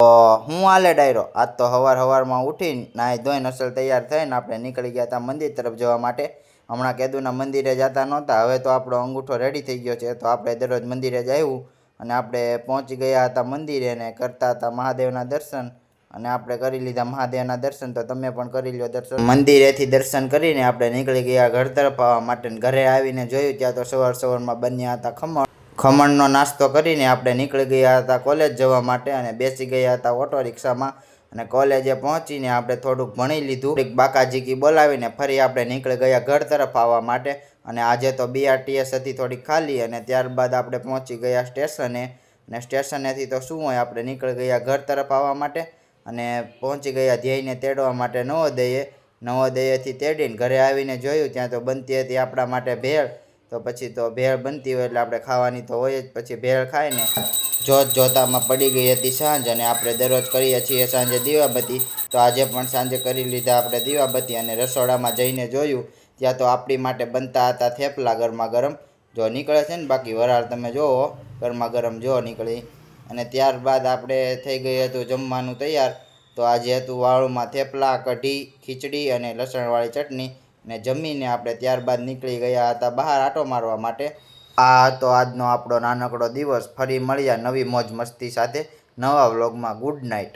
તો હું હાલે ડાયરો આજ તો સવારમાં ઉઠીને નાહી ધોઈને અસલ તૈયાર થઈને આપણે નીકળી ગયા હતા મંદિર તરફ જવા માટે। હમણાં કેદુના મંદિરે જતા નહોતા, હવે તો આપણો અંગૂઠો રેડી થઈ ગયો છે, તો આપણે દરરોજ મંદિરે જવું અને આપણે પહોંચી ગયા હતા મંદિરે અને કરતા હતા મહાદેવના દર્શન અને આપણે કરી લીધા મહાદેવના દર્શન। તો તમે પણ કરી લો દર્શન। મંદિરેથી દર્શન કરીને આપણે નીકળી ગયા ઘર તરફ આવવા માટે। ઘરે આવીને જોયું ત્યાં તો સવારમાં બન્યા હતા ખમણ। ખમણનો નાસ્તો કરીને આપણે નીકળી ગયા હતા કોલેજ જવા માટે અને બેસી ગયા હતા ઓટો રિક્ષામાં અને કોલેજે પહોંચીને આપણે થોડુંક ભણી લીધું। બાકાજીકી બોલાવીને ફરી આપણે નીકળી ગયા ઘર તરફ આવવા માટે અને આજે તો BRTS હતી થોડી ખાલી અને ત્યારબાદ આપણે પહોંચી ગયા સ્ટેશને અને સ્ટેશનેથી તો શું હોય આપણે નીકળી ગયા ઘર તરફ આવવા માટે અને પહોંચી ગયા ધ્યેયને તેડવા માટે નવોદયે। નવોદયેથી તેડીને ઘરે આવીને જોયું ત્યાં તો બનતી હતી આપણા માટે ભેળ। તો પછી તો ભેળ બનતી હોય એટલે આપણે ખાવાની તો હોય જ। પછી ભેળ ખાઈને જોતામાં પડી ગઈ હતી સાંજ અને આપણે દરરોજ કરીએ છીએ સાંજે દીવાબત્તી, તો આજે પણ સાંજે કરી લીધા આપણે દીવાબત્તી અને રસોડામાં જઈને જોયું ત્યાં તો આપણી માટે બનતા હતા થેપલા ગરમા ગરમ। જો નીકળે છે ને બાકી વરાળ તમે જુઓ ગરમા ગરમ જો નીકળી અને ત્યારબાદ આપણે થઈ ગયું હતું જમવાનું તૈયાર। તો આજે હતું વાળુમાં થેપલા, કઢી, ખીચડી અને લસણવાળી ચટણી અને જમીને આપણે ત્યારબાદ નીકળી ગયા હતા બહાર આંટો મારવા માટે। આ હતો આજનો આપણો નાનકડો દિવસ। ફરી મળ્યા નવી મોજ મસ્તી સાથે નવા વ્લોગમાં। Good night.